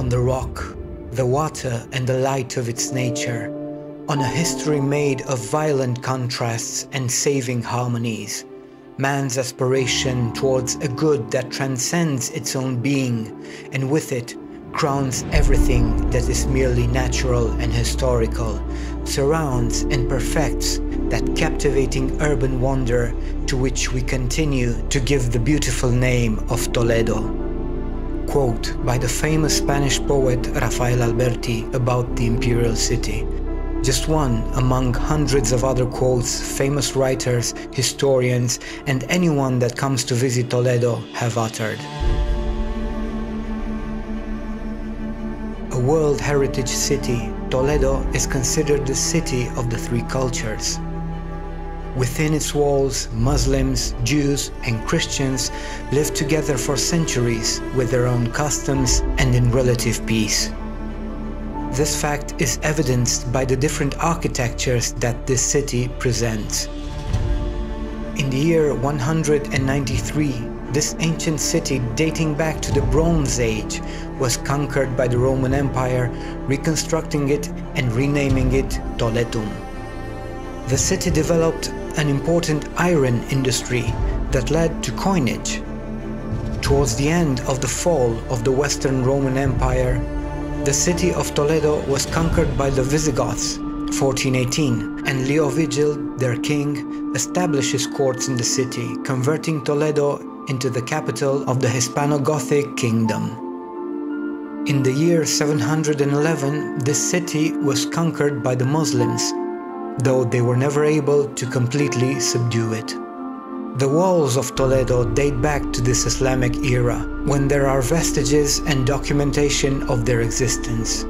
on the rock, the water and the light of its nature, on a history made of violent contrasts and saving harmonies, man's aspiration towards a good that transcends its own being, and with it crowns everything that is merely natural and historical, surrounds and perfects that captivating urban wonder to which we continue to give the beautiful name of Toledo. Quote by the famous Spanish poet Rafael Alberti about the imperial city. Just one among hundreds of other quotes famous writers, historians, and anyone that comes to visit Toledo have uttered. A World Heritage City, Toledo is considered the city of the three cultures. Within its walls, Muslims, Jews, and Christians lived together for centuries with their own customs and in relative peace. This fact is evidenced by the different architectures that this city presents. In the year 193, this ancient city dating back to the Bronze Age was conquered by the Roman Empire, reconstructing it and renaming it Toletum. The city developed an important iron industry that led to coinage. Towards the end of the fall of the Western Roman Empire, the city of Toledo was conquered by the Visigoths, 1418, and Leovigild, their king, established his courts in the city, converting Toledo into the capital of the Hispano-Gothic kingdom. In the year 711, this city was conquered by the Muslims, though they were never able to completely subdue it. The walls of Toledo date back to this Islamic era, when there are vestiges and documentation of their existence.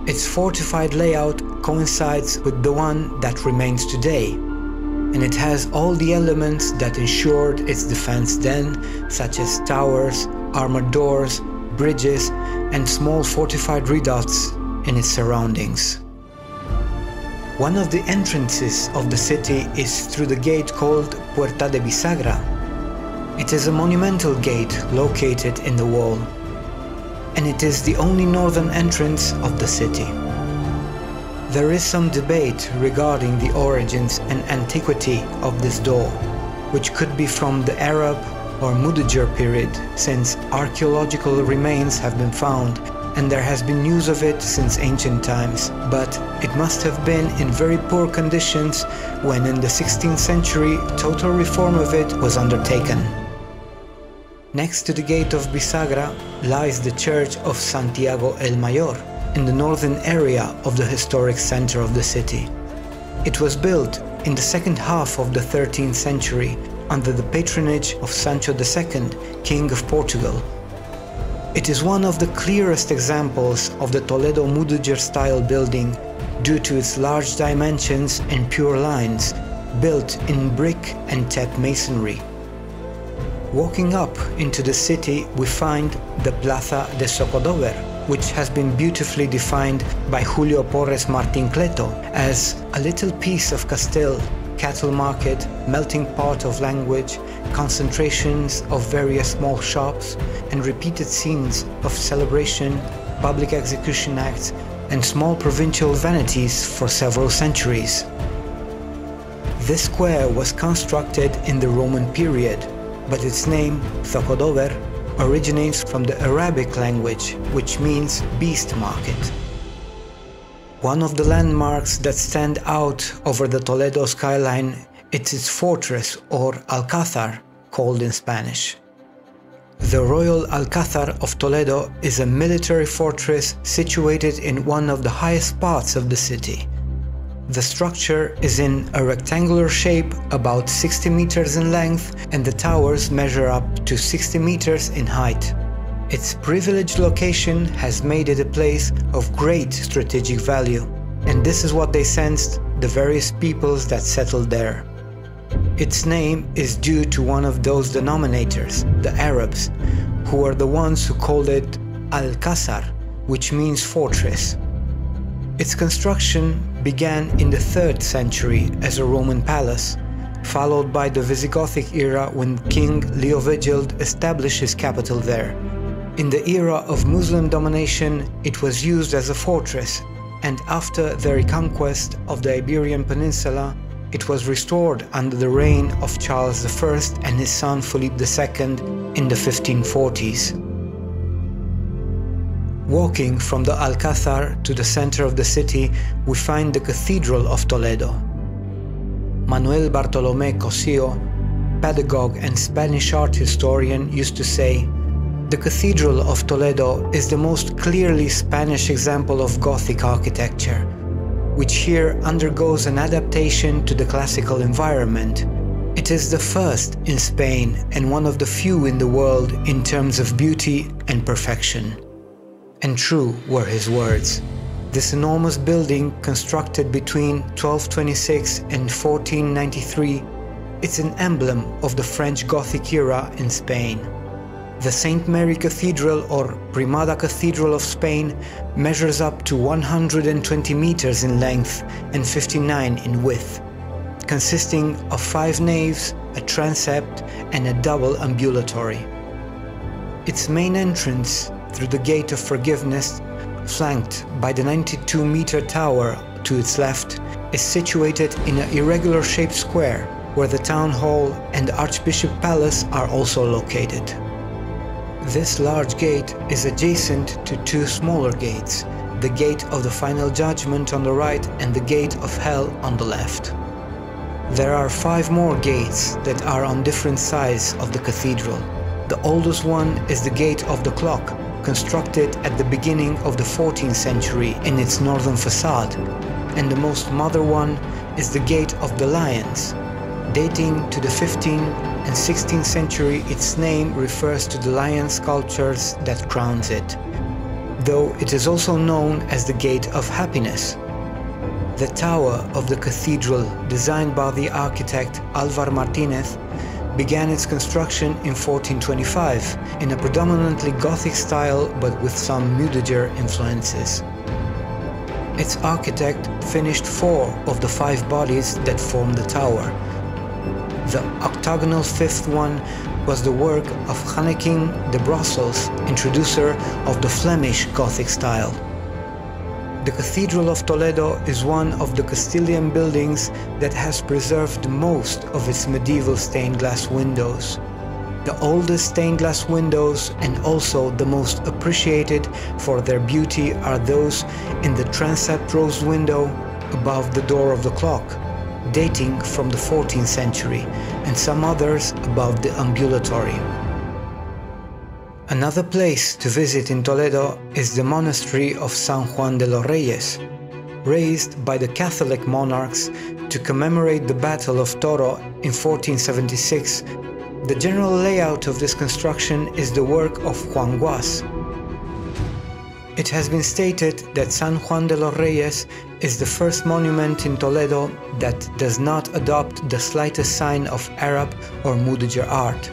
Its fortified layout coincides with the one that remains today, and it has all the elements that ensured its defense then, such as towers, armored doors, bridges, and small fortified redoubts in its surroundings. One of the entrances of the city is through the gate called Puerta de Bisagra. It is a monumental gate located in the wall, and it is the only northern entrance of the city. There is some debate regarding the origins and antiquity of this door, which could be from the Arab or Mudejar period, since archaeological remains have been found and there has been news of it since ancient times, but it must have been in very poor conditions when in the 16th century total reform of it was undertaken. Next to the gate of Bisagra lies the church of Santiago el Mayor, in the northern area of the historic center of the city. It was built in the second half of the 13th century under the patronage of Sancho II, King of Portugal. It is one of the clearest examples of the Toledo Mudejar style building due to its large dimensions and pure lines, built in brick and tap masonry. Walking up into the city, we find the Plaza de Zocodover, which has been beautifully defined by Julio Porres Martin Cleto as a little piece of Castile, cattle market, melting pot of language, concentrations of various small shops, and repeated scenes of celebration, public execution acts, and small provincial vanities for several centuries. This square was constructed in the Roman period, but its name, Zocodover, originates from the Arabic language, which means beast market. One of the landmarks that stand out over the Toledo skyline is its fortress, or Alcázar, called in Spanish. The Royal Alcázar of Toledo is a military fortress situated in one of the highest parts of the city. The structure is in a rectangular shape, about 60 meters in length, and the towers measure up to 60 meters in height. Its privileged location has made it a place of great strategic value, and this is what they sensed the various peoples that settled there. Its name is due to one of those denominators, the Arabs, who are the ones who called it Alcázar, which means fortress. Its construction began in the 3rd century as a Roman palace, followed by the Visigothic era when King Leovigild established his capital there. In the era of Muslim domination, it was used as a fortress, and after the reconquest of the Iberian Peninsula, it was restored under the reign of Charles I and his son Philippe II in the 1540s. Walking from the Alcázar to the center of the city, we find the Cathedral of Toledo. Manuel Bartolomé Cosío, pedagogue and Spanish art historian, used to say, "The Cathedral of Toledo is the most clearly Spanish example of Gothic architecture, which here undergoes an adaptation to the classical environment. It is the first in Spain and one of the few in the world in terms of beauty and perfection." And true were his words. This enormous building, constructed between 1226 and 1493, is an emblem of the French Gothic era in Spain. The St. Mary Cathedral, or Primada Cathedral of Spain, measures up to 120 meters in length and 59 in width, consisting of 5 naves, a transept, and a double ambulatory. Its main entrance, through the Gate of Forgiveness, flanked by the 92-meter tower to its left, is situated in an irregular-shaped square, where the town hall and the Archbishop Palace are also located. This large gate is adjacent to 2 smaller gates, the Gate of the Final Judgment on the right and the Gate of Hell on the left. There are 5 more gates that are on different sides of the cathedral. The oldest one is the Gate of the Clock, constructed at the beginning of the 14th century in its northern facade, and the most modern one is the Gate of the Lions. Dating to the 15th and 16th century, its name refers to the lion sculptures that crowns it, though it is also known as the Gate of Happiness. The tower of the cathedral, designed by the architect Álvar Martínez, began its construction in 1425 in a predominantly Gothic style but with some Mudejar influences. Its architect finished 4 of the 5 bodies that form the tower. The octagonal 5th one was the work of Hanneking de Brussels, introducer of the Flemish Gothic style. The Cathedral of Toledo is one of the Castilian buildings that has preserved most of its medieval stained glass windows. The oldest stained glass windows and also the most appreciated for their beauty are those in the transept rose window above the door of the clock, dating from the 14th century, and some others above the ambulatory. Another place to visit in Toledo is the monastery of San Juan de los Reyes. Raised by the Catholic monarchs to commemorate the Battle of Toro in 1476, the general layout of this construction is the work of Juan Guas. It has been stated that San Juan de los Reyes is the first monument in Toledo that does not adopt the slightest sign of Arab or Mudejar art,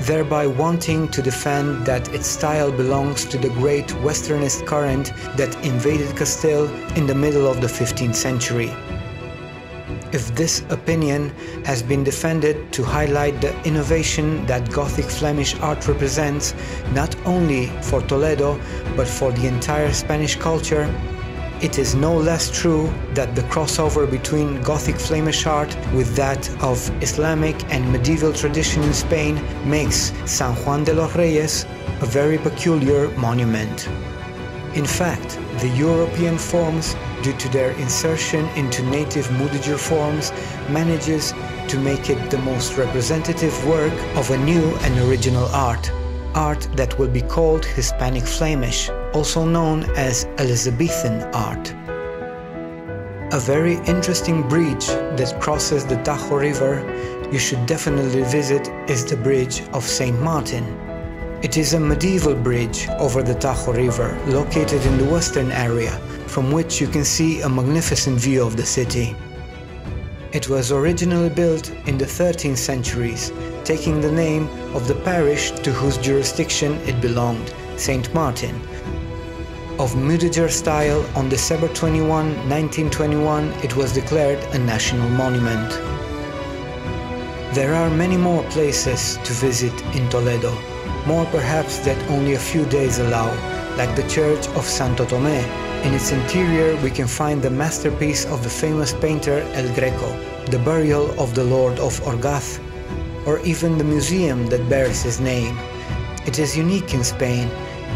thereby wanting to defend that its style belongs to the great Westernist current that invaded Castile in the middle of the 15th century. If this opinion has been defended to highlight the innovation that Gothic Flemish art represents, not only for Toledo but for the entire Spanish culture, it is no less true that the crossover between Gothic Flemish art with that of Islamic and medieval tradition in Spain makes San Juan de los Reyes a very peculiar monument. In fact, the European forms, due to their insertion into native Mudejar forms, manages to make it the most representative work of a new and original art that will be called Hispanic Flemish, also known as Elizabethan art. A very interesting bridge that crosses the Tajo River you should definitely visit is the Bridge of St. Martin. It is a medieval bridge over the Tajo River, located in the western area, from which you can see a magnificent view of the city. It was originally built in the 13th centuries, taking the name of the parish to whose jurisdiction it belonged, St. Martin. Of Mudejar style, on December 21, 1921, it was declared a national monument. There are many more places to visit in Toledo. more perhaps that only a few days allow, like the Church of Santo Tomé. In its interior we can find the masterpiece of the famous painter El Greco, the burial of the Lord of Orgaz, or even the museum that bears his name. It is unique in Spain,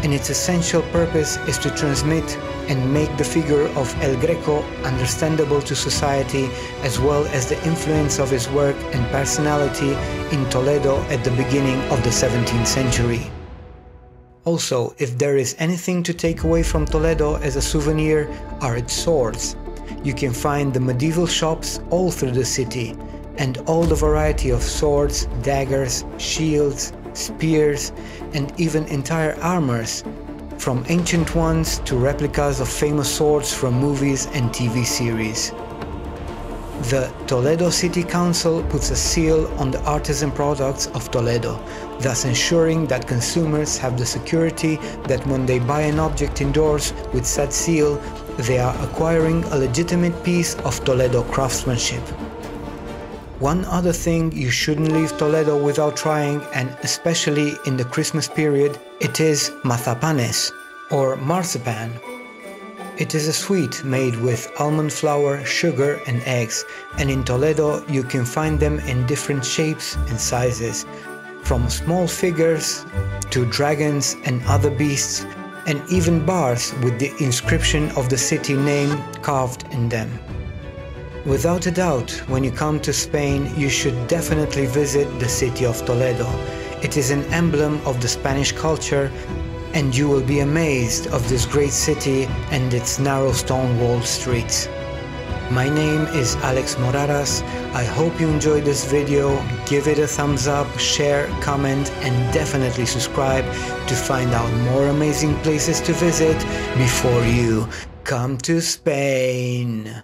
and its essential purpose is to transmit and make the figure of El Greco understandable to society, as well as the influence of his work and personality in Toledo at the beginning of the 17th century. Also, if there is anything to take away from Toledo as a souvenir, are its swords. You can find the medieval shops all through the city, and all the variety of swords, daggers, shields, spears, and even entire armors, from ancient ones to replicas of famous swords from movies and TV series. The Toledo City Council puts a seal on the artisan products of Toledo, thus ensuring that consumers have the security that when they buy an object indoors with said seal, they are acquiring a legitimate piece of Toledo craftsmanship. One other thing you shouldn't leave Toledo without trying, and especially in the Christmas period, it is mazapanes, or marzipan. It is a sweet made with almond flour, sugar and eggs, and in Toledo you can find them in different shapes and sizes, from small figures to dragons and other beasts, and even bars with the inscription of the city name carved in them. Without a doubt, when you come to Spain, you should definitely visit the city of Toledo. It is an emblem of the Spanish culture, and you will be amazed of this great city and its narrow stone-walled streets. My name is Alex Moraras. I hope you enjoyed this video. Give it a thumbs up, share, comment, and definitely subscribe to find out more amazing places to visit before you come to Spain.